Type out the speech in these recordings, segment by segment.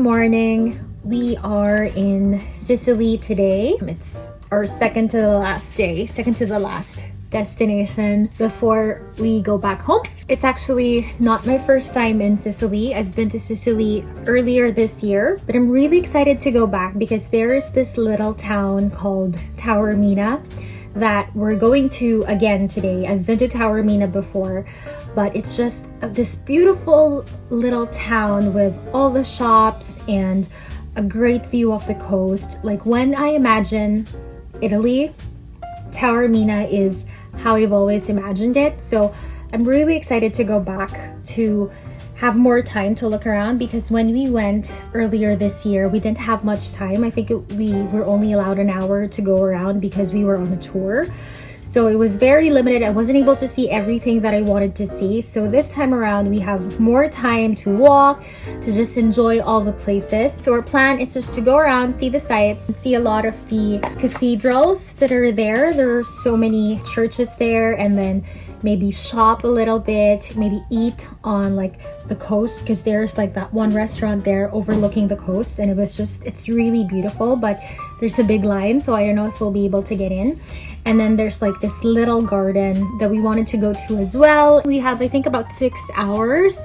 morning. We are in Sicily today. It's our second to the last destination before we go back home. It's actually not my first time in Sicily. I've been to Sicily earlier this year, but I'm really excited to go back because there is this little town called Taormina that we're going to again today. I've been to Taormina before, but it's just this beautiful little town with all the shops and a great view of the coast. Like when I imagine Italy, Taormina is how I've always imagined it. So I'm really excited to go back to have more time to look around because when we went earlier this year, we didn't have much time. I think we were only allowed an hour to go around because we were on a tour. So it was very limited. I wasn't able to see everything that I wanted to see. So this time around, we have more time to walk, to just enjoy all the places. So our plan is just to go around, see the sights, and see a lot of the cathedrals that are there. There are so many churches there, and then maybe shop a little bit, maybe eat on like the coast because there's like that one restaurant there overlooking the coast, and it's really beautiful, but there's a big line, so I don't know if we'll be able to get in. And then there's like this little garden that we wanted to go to as well. We have, I think, about 6 hours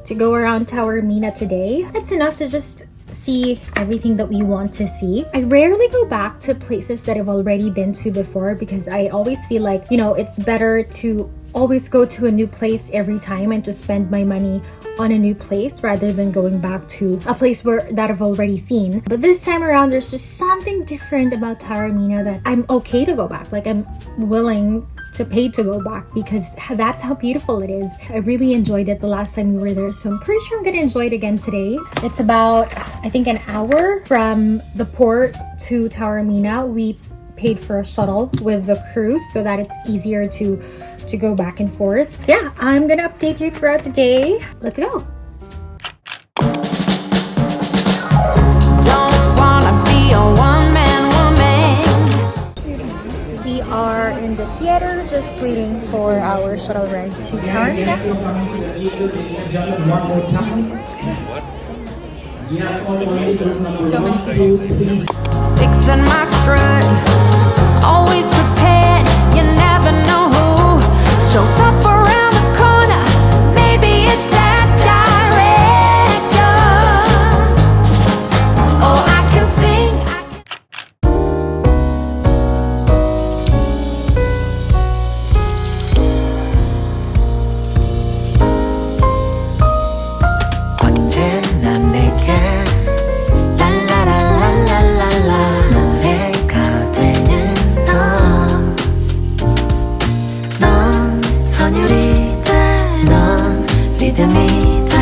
to go around Taormina today. That's enough to just see everything that we want to see. I rarely go back to places that I've already been to before because I always feel like, it's better to always go to a new place every time and to spend my money on a new place rather than going back to a place that I've already seen. But this time around, there's just something different about Taormina that I'm okay to go back. Like I'm willing to pay to go back because that's how beautiful it is. I really enjoyed it the last time we were there, so I'm pretty sure I'm gonna enjoy it again today. It's about, I think, an hour from the port to Taormina. We paid for a shuttle with the cruise so that it's easier to go back and forth. So yeah, I'm gonna update you throughout the day. Let's go. Don't wanna be a one-man woman. We are in the theater just waiting for our shuttle ride to Taormina. So many people. Fixing my strut, always prepared. You never know who shows up around the corner. Maybe it's that director. Oh, I can sing. 언제나 내게 랄라랄랄랄랄라 노래가 되는 넌 선율이 돼, 넌 리듬이 돼,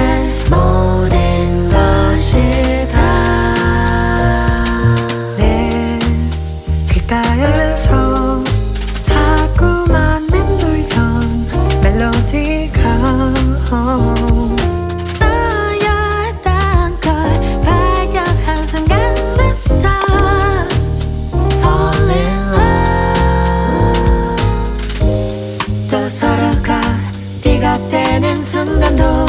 모든 것이 다 내 귓가에서 자꾸만 맴돌던 멜로디가 너였던 걸 발견한 순간부터 fall in love. 또 서로가 네가 되는 순간도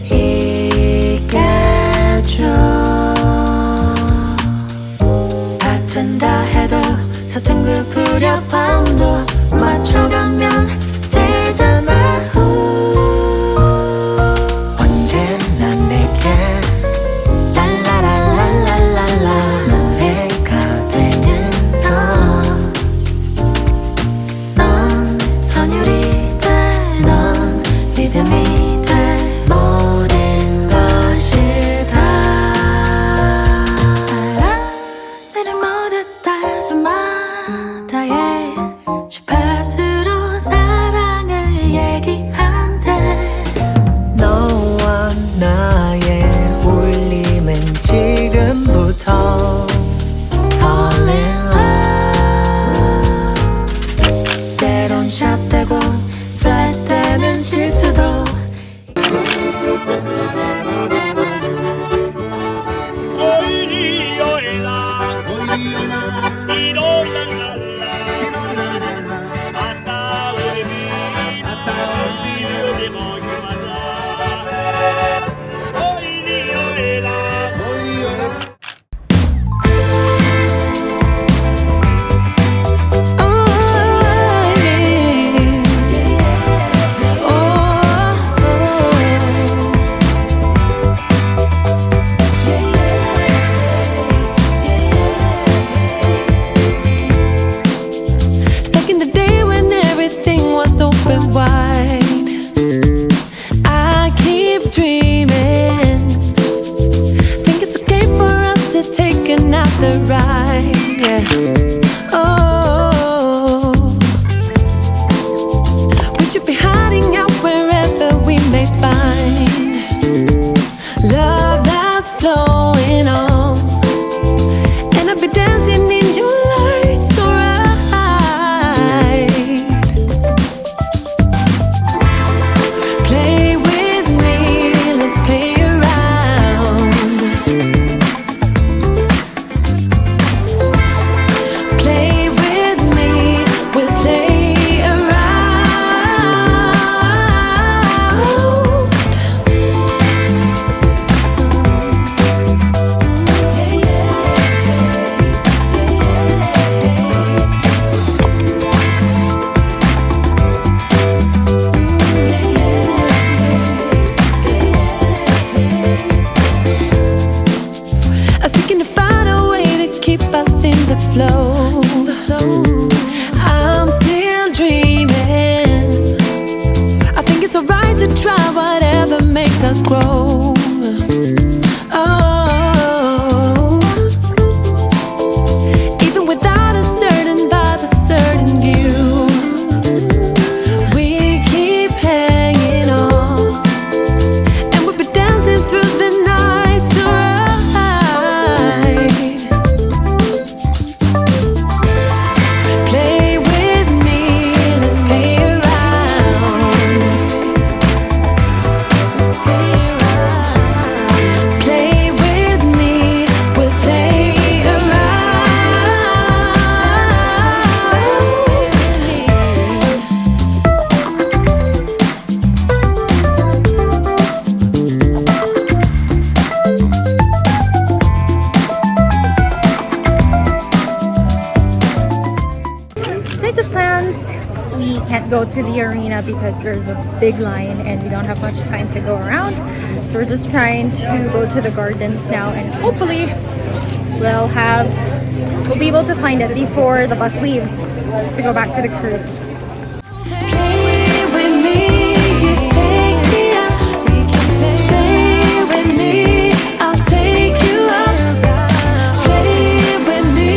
있겠죠. 다툰다 해도 서툰 그 불협화음도 맞춰가면 되잖아. 언제나 내게 랄라랄랄랄랄라 노래가 되는 넌 선율이 돼, 넌 리듬이 돼, 모든 것이 다 사람들은 모두 다 저마다의 주파 everything was open wide. I keep dreaming. Think it's okay for us to take another ride. Yeah. Oh, we should be hiding out wherever we may find love that's flowing on. And I'll be dancing in your lights, alright. Play with me, let's play around. Play with me, we'll play around. I was thinking to find a way to keep us in the flow. I'm still dreaming. I think it's alright to try whatever makes us grow. Oh, even without a certain vibe, a certain view, we keep hanging on. And we'll be dancing through the night, so right. Play with me, let's play around. Let's play around. Play with me, we'll play Change of plans. We can't go to the arena because there's a big line and we don't have much time to go around. So we're just trying to go to the gardens now, and hopefully we'll be able to find it before the bus leaves to go back to the cruise. Play with me, you take me out. We can play with me, I'll take you out. Play with me,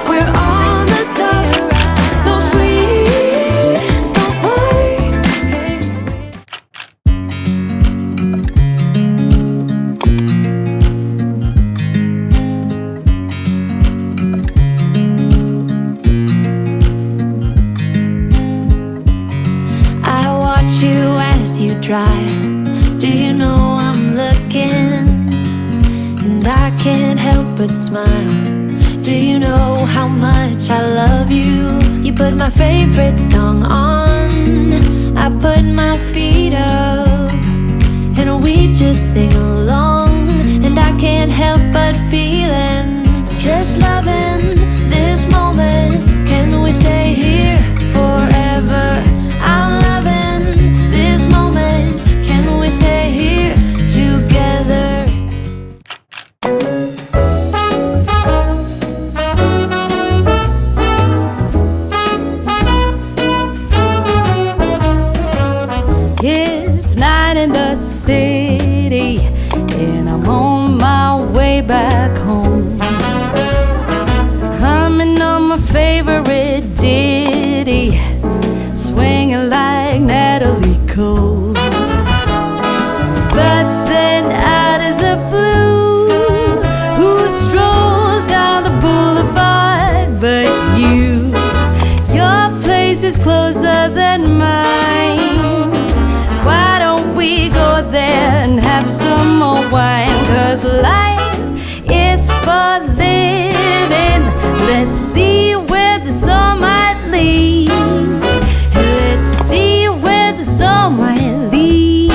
we're on the top. So free, so fine. I watch you as you drive. Do you know I'm looking? And I can't help but smile. Do you know how much I love you? You put my favorite song on, I put my feet up, and we just sing along. And I can't help but feeling, just loving this moment. Can we stay here forever? I'm loving this moment. Can we stay here together? It's night in the city, and I'm on my way back home, humming on my favorite ditty, swinging like Natalie Cole. But then out of the blue, who strolls down the boulevard but you? Your place is closer than mine. Why don't we go there and have some more wine? 'Cause life is for living. Let's see where the sun might lead. Let's see where the sun might lead.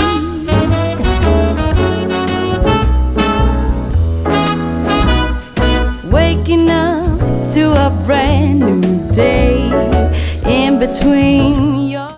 Waking up to a brand new day in between your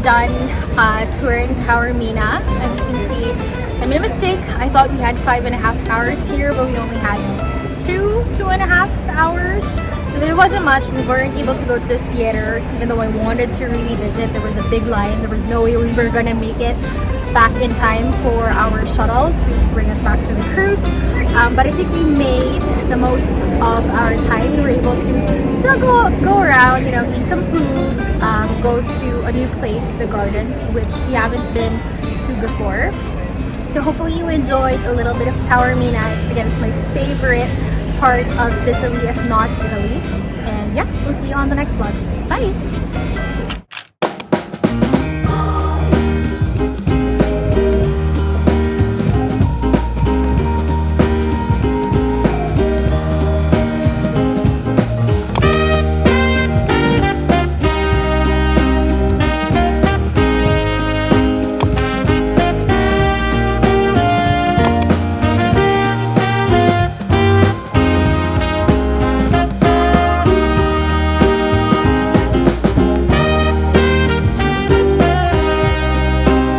done touring Taormina. As you can see, I made a mistake. I thought we had 5.5 hours here, but we only had 2.5 hours. So there wasn't much. We weren't able to go to the theater, even though I wanted to really visit. There was a big line. There was no way we were gonna make it back in time for our shuttle to bring us back to the cruise. But I think we made the most of our time. We were able to still go around, you know, eat some food, go to a new place, the gardens, which we haven't been to before. So hopefully you enjoyed a little bit of Taormina. Again, it's my favorite part of Sicily, if not Italy. And yeah, we'll see you on the next vlog. Bye!